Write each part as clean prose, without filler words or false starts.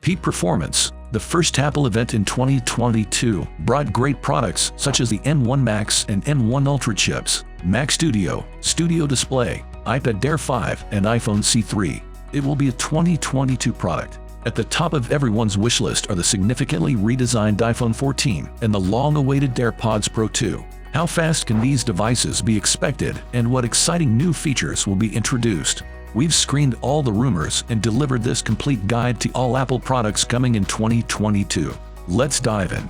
Peak performance. The first Apple event in 2022 brought great products such as the M1 Max and M1 Ultra chips, Mac Studio, Studio Display, iPad Air 5, and iPhone C3. It will be a 2022 product. At the top of everyone's wish list are the significantly redesigned iPhone 14 and the long-awaited AirPods Pro 2. How fast can these devices be expected, and what exciting new features will be introduced? We've screened all the rumors and delivered this complete guide to all Apple products coming in 2022. Let's dive in.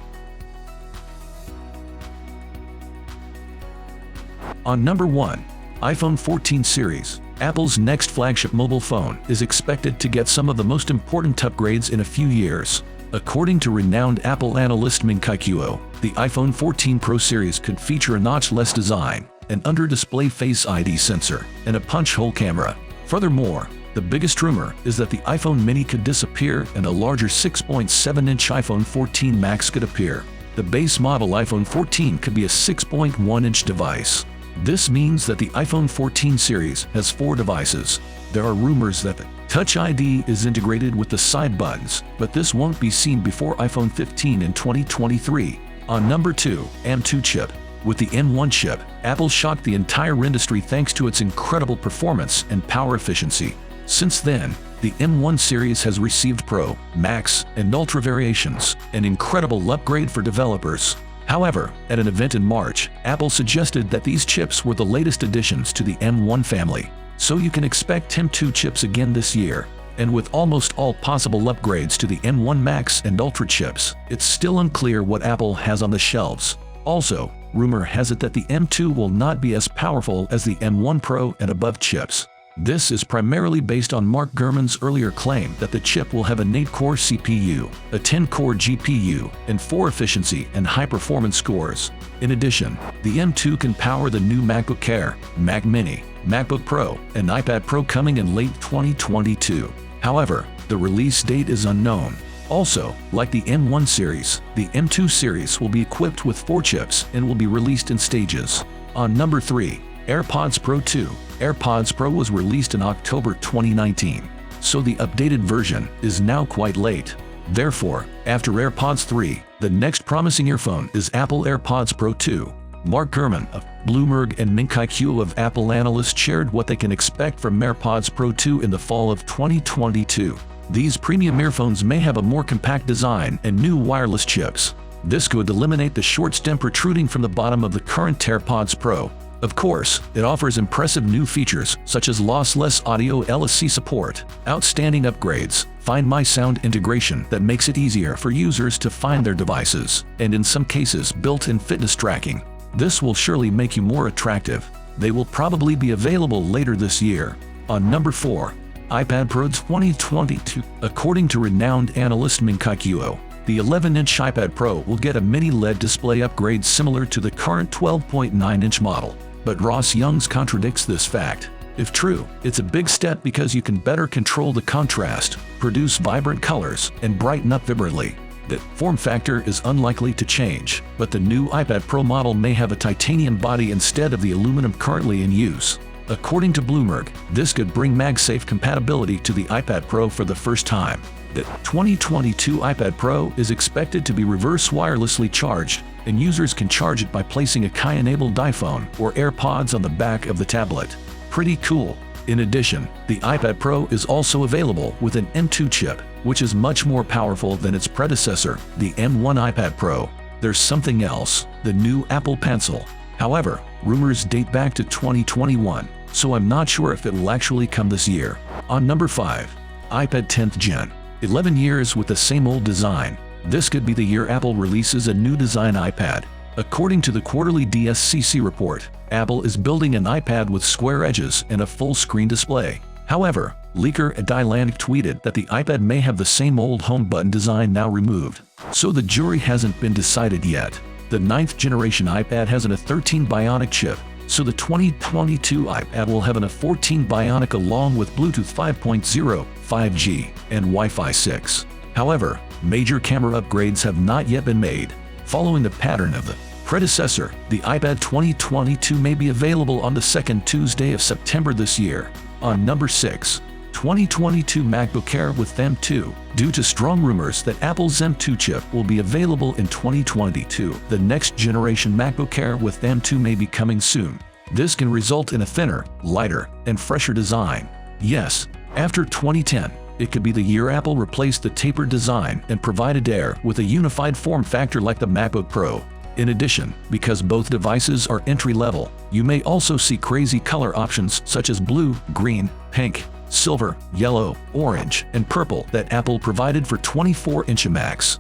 On number 1, iPhone 14 series. Apple's next flagship mobile phone is expected to get some of the most important upgrades in a few years. According to renowned Apple analyst Ming-Chi Kuo, the iPhone 14 Pro series could feature a notch-less design, an under-display Face ID sensor, and a punch-hole camera. Furthermore, the biggest rumor is that the iPhone mini could disappear and a larger 6.7-inch iPhone 14 Max could appear. The base model iPhone 14 could be a 6.1-inch device. This means that the iPhone 14 series has 4 devices. There are rumors that the Touch ID is integrated with the side buttons, but this won't be seen before iPhone 15 in 2023. On number 2, M2 chip. With the M1 chip, Apple shocked the entire industry thanks to its incredible performance and power efficiency. Since then, the M1 series has received Pro, Max, and Ultra variations, an incredible upgrade for developers. However, at an event in March, Apple suggested that these chips were the latest additions to the M1 family. So you can expect M2 chips again this year. And with almost all possible upgrades to the M1 Max and Ultra chips, it's still unclear what Apple has on the shelves. Also, rumor has it that the M2 will not be as powerful as the M1 Pro and above chips. This is primarily based on Mark Gurman's earlier claim that the chip will have an 8-core CPU, a 10-core GPU, and 4 efficiency and high-performance cores. In addition, the M2 can power the new MacBook Air, Mac Mini, MacBook Pro, and iPad Pro coming in late 2022. However, the release date is unknown. Also, like the M1 series, the M2 series will be equipped with 4 chips and will be released in stages. On number 3, AirPods Pro 2. AirPods Pro was released in October 2019, so the updated version is now quite late. Therefore, after AirPods 3, the next promising earphone is Apple AirPods Pro 2. Mark Gurman of Bloomberg and Ming-Chi Kuo of Apple analysts shared what they can expect from AirPods Pro 2 in the fall of 2022. These premium earphones may have a more compact design and new wireless chips. This could eliminate the short stem protruding from the bottom of the current AirPods Pro. Of course, it offers impressive new features such as lossless audio LSC support, outstanding upgrades, Find My Sound integration that makes it easier for users to find their devices, and in some cases built-in fitness tracking. This will surely make you more attractive. They will probably be available later this year. On number 4, iPad Pro 2022. According to renowned analyst Ming-Chi Kuo, the 11-inch iPad Pro will get a mini LED display upgrade similar to the current 12.9-inch model. But Ross Youngs contradicts this fact. If true, it's a big step because you can better control the contrast, produce vibrant colors, and brighten up vibrantly. The form factor is unlikely to change, but the new iPad Pro model may have a titanium body instead of the aluminum currently in use. According to Bloomberg, this could bring MagSafe compatibility to the iPad Pro for the first time. The 2022 iPad Pro is expected to be reverse wirelessly charged, and users can charge it by placing a Qi-enabled iPhone or AirPods on the back of the tablet. Pretty cool. In addition, the iPad Pro is also available with an M2 chip, which is much more powerful than its predecessor, the M1 iPad Pro. There's something else, the new Apple Pencil. However, rumors date back to 2021, so I'm not sure if it will actually come this year. On number 5, iPad 10th Gen. 11 years with the same old design. This could be the year Apple releases a new design iPad. According to the quarterly DSCC report, Apple is building an iPad with square edges and a full-screen display. However, leaker Atlantic tweeted that the iPad may have the same old home button design now removed. So the jury hasn't been decided yet. The 9th generation iPad has an A13 Bionic chip, so the 2022 iPad will have an A14 Bionic along with Bluetooth 5.0, 5G, and Wi-Fi 6. However, major camera upgrades have not yet been made. Following the pattern of the predecessor, the iPad 2022 may be available on the second Tuesday of September this year. On number 6, 2022 MacBook Air with M2. Due to strong rumors that Apple's M2 chip will be available in 2022, the next generation MacBook Air with M2 may be coming soon. This can result in a thinner, lighter, and fresher design. Yes, after 2010, it could be the year Apple replaced the tapered design and provided Air with a unified form factor like the MacBook Pro. In addition, because both devices are entry-level, you may also see crazy color options such as blue, green, pink, silver, yellow, orange, and purple that Apple provided for 24-inch Macs.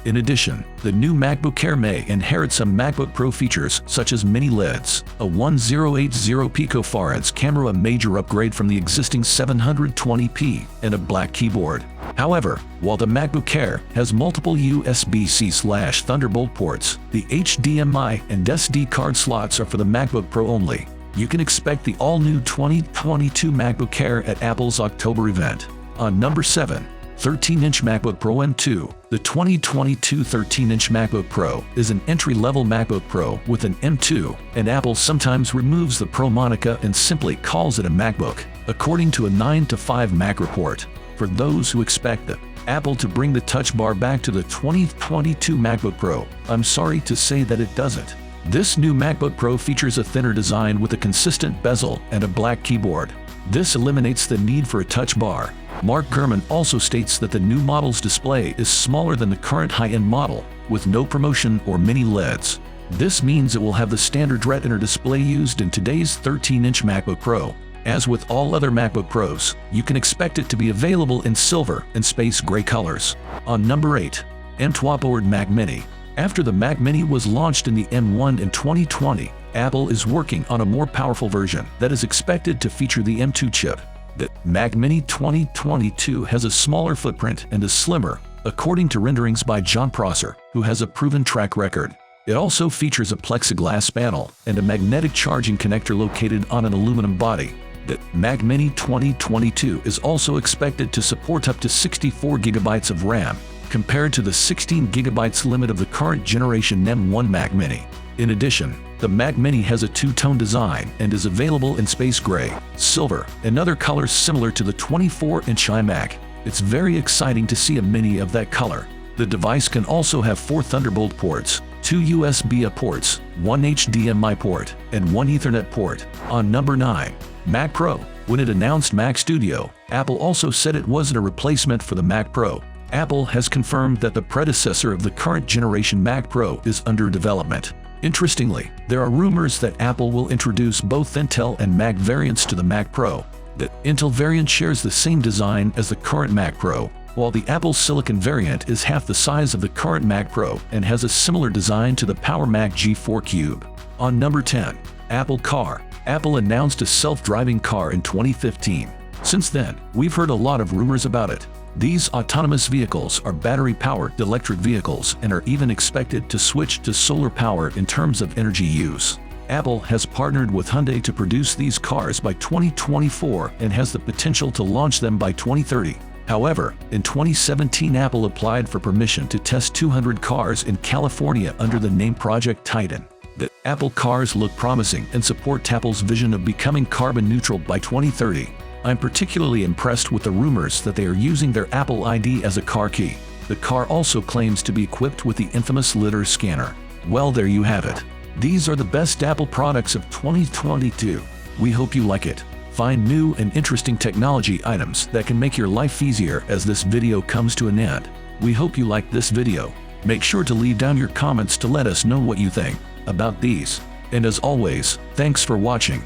In addition, the new MacBook Air may inherit some MacBook Pro features such as mini LEDs, a 1080 picofarads camera, a major upgrade from the existing 720p, and a black keyboard. However, while the MacBook Air has multiple USB-C/Thunderbolt ports, the HDMI and SD card slots are for the MacBook Pro only. You can expect the all-new 2022 MacBook Air at Apple's October event. On number 7. 13-inch MacBook Pro M2. The 2022 13-inch MacBook Pro is an entry-level MacBook Pro with an M2, and Apple sometimes removes the Pro moniker and simply calls it a MacBook, according to a 9to5 Mac report. For those who expect Apple to bring the Touch Bar back to the 2022 MacBook Pro, I'm sorry to say that it doesn't. This new MacBook Pro features a thinner design with a consistent bezel and a black keyboard. This eliminates the need for a touch bar. Mark Gurman also states that the new model's display is smaller than the current high-end model, with no promotion or mini LEDs. This means it will have the standard Retina display used in today's 13-inch MacBook Pro. As with all other MacBook Pros, you can expect it to be available in silver and space gray colors. On number 8. M2 Mac Mini. After the Mac Mini was launched in the M1 in 2020, Apple is working on a more powerful version that is expected to feature the M2 chip. The Mac Mini 2022 has a smaller footprint and is slimmer, according to renderings by John Prosser, who has a proven track record. It also features a plexiglass panel and a magnetic charging connector located on an aluminum body. The Mac Mini 2022 is also expected to support up to 64 GB of RAM, compared to the 16 GB limit of the current generation M1 Mac Mini. In addition, the Mac Mini has a two-tone design and is available in space gray, silver, and other colors similar to the 24-inch iMac. It's very exciting to see a Mini of that color. The device can also have 4 Thunderbolt ports, 2 USB-A ports, 1 HDMI port, and 1 Ethernet port. On number 9. Mac Pro. When it announced Mac Studio, Apple also said it wasn't a replacement for the Mac Pro. Apple has confirmed that the predecessor of the current generation Mac Pro is under development. Interestingly, there are rumors that Apple will introduce both Intel and Mac variants to the Mac Pro. The Intel variant shares the same design as the current Mac Pro, while the Apple Silicon variant is half the size of the current Mac Pro and has a similar design to the Power Mac G4 Cube. On number 10. Apple Car. Apple announced a self-driving car in 2015. Since then, we've heard a lot of rumors about it. These autonomous vehicles are battery-powered electric vehicles and are even expected to switch to solar power in terms of energy use. Apple has partnered with Hyundai to produce these cars by 2024 and has the potential to launch them by 2030. However, in 2017 Apple applied for permission to test 200 cars in California under the name Project Titan. The Apple cars look promising and support Apple's vision of becoming carbon neutral by 2030. I'm particularly impressed with the rumors that they are using their Apple ID as a car key. The car also claims to be equipped with the infamous lidar scanner. Well, there you have it. These are the best Apple products of 2022. We hope you like it. Find new and interesting technology items that can make your life easier as this video comes to an end. We hope you liked this video. Make sure to leave down your comments to let us know what you think about these. And as always, thanks for watching.